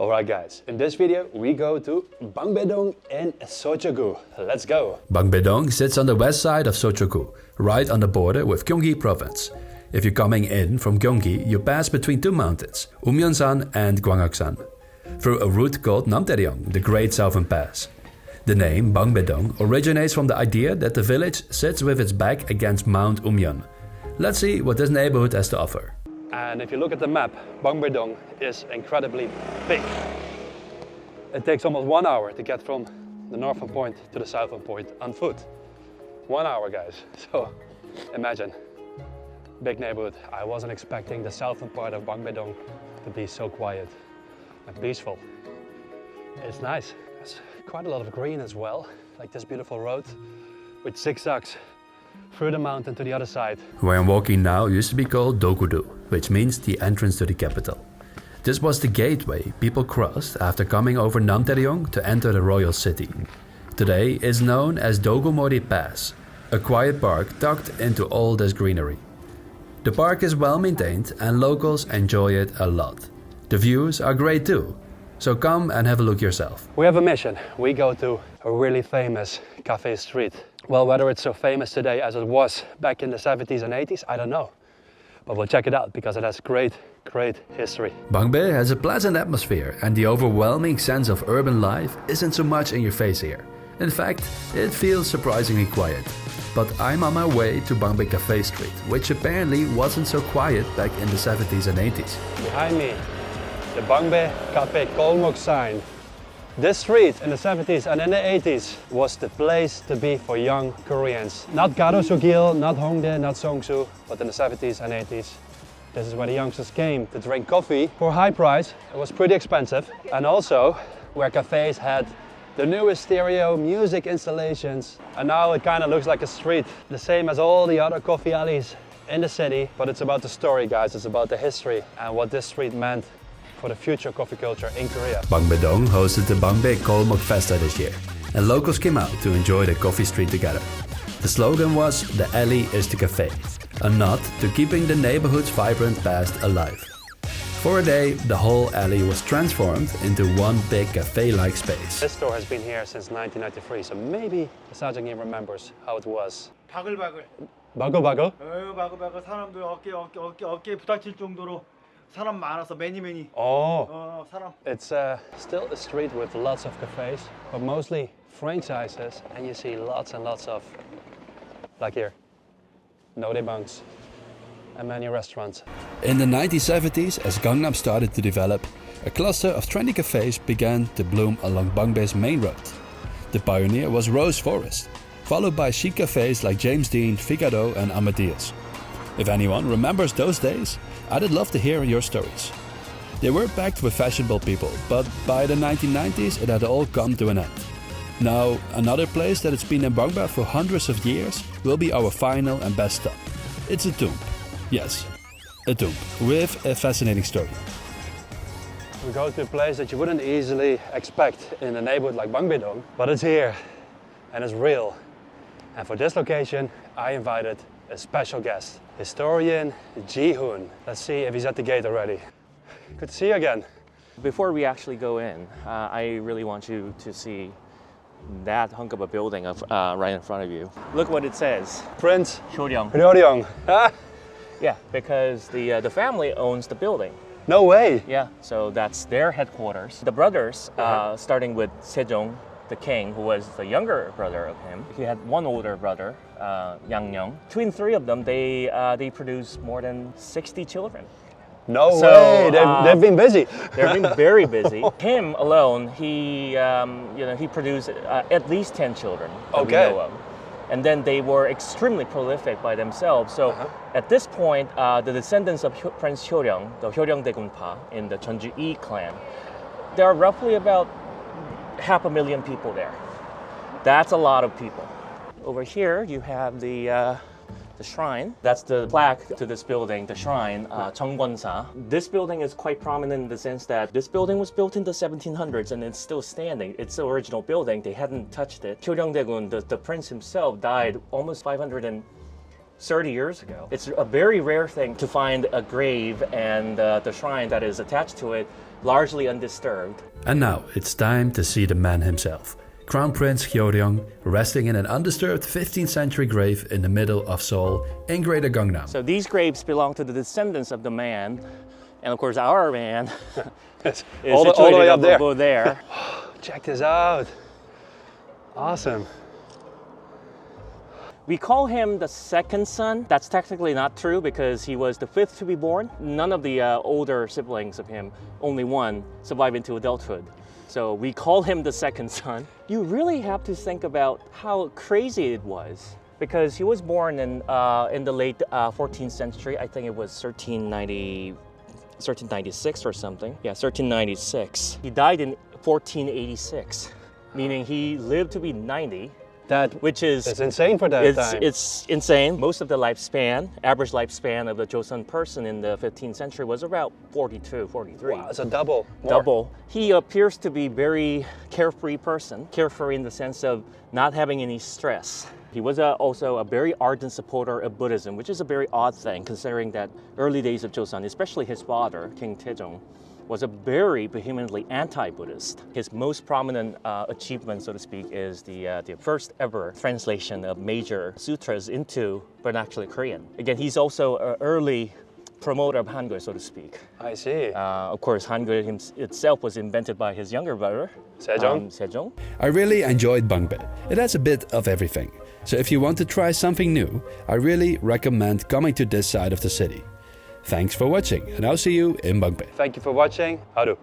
Alright guys, in this video we go to Bangbae-dong in Seocho-gu. Let's go! Bangbae-dong sits on the west side of Seocho-gu, right on the border with Gyeonggi province. If you're coming in from Gyeonggi, you pass between two mountains, Umyeonsan and Gwanggaksan, through a route called Namdaeryong, the Great Southern Pass. The name Bangbae-dong originates from the idea that the village sits with its back against Mount Umyeon. Let's see what this neighborhood has to offer. And if you look at the map, Bangbae-dong is incredibly big. It takes almost 1 hour to get from the northern point to the southern point on foot. 1 hour, guys. So imagine, big neighborhood. I wasn't expecting the southern part of Bangbae-dong to be so quiet and peaceful. It's nice. There's quite a lot of green as well, like this beautiful road with zigzags through the mountain to the other side. Where I'm walking now used to be called Dokudo, which means the entrance to the capital. This was the gateway people crossed after coming over Namdaeryong to enter the royal city. Today is known as Dogomori Pass, a quiet park tucked into all this greenery. The park is well maintained and locals enjoy it a lot. The views are great too, so come and have a look yourself. We have a mission. We go to a really famous cafe street. Well, whether it's so famous today as it was back in the 70s and 80s, I don't know. But we'll check it out because it has great history. Bangbae has a pleasant atmosphere and the overwhelming sense of urban life isn't so much in your face here. In fact, it feels surprisingly quiet. But I'm on my way to Bangbae Cafe Street, which apparently wasn't so quiet back in the 70s and 80s. Behind me, the Bangbae Cafe sign. This street in the 70s and in the 80s was the place to be for young Koreans. Not Garosu-gil, not Hongdae, not Seongsu, but in the 70s and 80s. This is where the youngsters came to drink coffee for a high price. It was pretty expensive. And also where cafes had the newest stereo music installations. And now it kind of looks like a street, the same as all the other coffee alleys in the city. But it's about the story, guys. It's about the history and what this street meant for the future coffee culture in Korea. Bangbae-dong hosted the Bangbae Cafe Festa this year, and locals came out to enjoy the coffee street together. The slogan was, "The alley is the cafe," a nod to keeping the neighborhood's vibrant past alive. For a day, the whole alley was transformed into one big cafe-like space. This store has been here since 1993, so maybe Sajang remembers how it was. 바글바글. 바글바글? 바글바글 사람들 어깨 부닥칠 정도로 사람 많아서 매니. 사람. It's still a street with lots of cafes, but mostly franchises, and you see lots and lots of, like here, nodebangs and many restaurants. In the 1970s, as Gangnam started to develop, a cluster of trendy cafes began to bloom along Bangbae's main road. The pioneer was Rose Forest, followed by chic cafes like James Dean, Figaro and Amadeus. If anyone remembers those days, I'd love to hear your stories. They were packed with fashionable people, but by the 1990s it had all come to an end. Now, another place that has been in Bangbae for hundreds of years will be our final and best stop. It's a tomb. Yes, a tomb with a fascinating story. We go to a place that you wouldn't easily expect in a neighborhood like Bangbae-dong, but it's here and it's real. And for this location, I invited a special guest, historian Ji-hoon. Let's see if he's at the gate already. Good to see you again. Before we actually go in, I really want you to see that hunk of a building right in front of you. Look what it says. Prince Hyoryong. Hyoryong. Yeah, because the family owns the building. No way. Yeah, so that's their headquarters. The brothers, starting with Sejong, the king, who was the younger brother of him. He had one older brother, Yang Young. Between three of them, they produced more than 60 children. No way, they've been busy. They've been very busy. Him alone, he produced at least 10 children that we know of. And then they were extremely prolific by themselves. So at this point, the descendants of Prince Hyoryong, the Hyoryong-daegunpa in the Jeonju-i clan, there are roughly about 500,000 people there. That's a lot of people. Over here, you have the shrine. That's the plaque to this building, the shrine, Jeongwonsa. This building is quite prominent in the sense that this building was built in the 1700s and it's still standing. It's the original building. They hadn't touched it. Hyoryong-daegun, the prince himself, died almost 500 30 years ago. It's a very rare thing to find a grave and the shrine that is attached to it largely undisturbed. And now it's time to see the man himself. Crown Prince Gyeoryong resting in an undisturbed 15th century grave in the middle of Seoul in Greater Gangnam. So these graves belong to the descendants of the man, and of course our man is all the way up there. over there. Check this out. Awesome. We call him the second son. That's technically not true because he was the fifth to be born. None of the older siblings of him, only one, survived into adulthood. So we call him the second son. You really have to think about how crazy it was because he was born in the late 14th century. I think it was 1396 or something. Yeah, 1396. He died in 1486, meaning he lived to be 90. Which is it's insane for that time. It's insane. Most of the average lifespan of the Joseon person in the 15th century was about 42, 43. Wow, it's a double. Double. He appears to be very carefree person. Carefree in the sense of not having any stress. He was also a very ardent supporter of Buddhism, which is a very odd thing considering that early days of Joseon, especially his father, King Taejong, was a very vehemently anti-Buddhist. His most prominent achievement, so to speak, is the first ever translation of major sutras into vernacular Korean. Again, he's also an early promoter of Hangul, so to speak. I see. Of course, Hangul itself was invented by his younger brother, Sejong. I really enjoyed Bangbae. It has a bit of everything. So if you want to try something new, I really recommend coming to this side of the city. Thanks for watching, and I'll see you in Bangbae. Thank you for watching. Haru.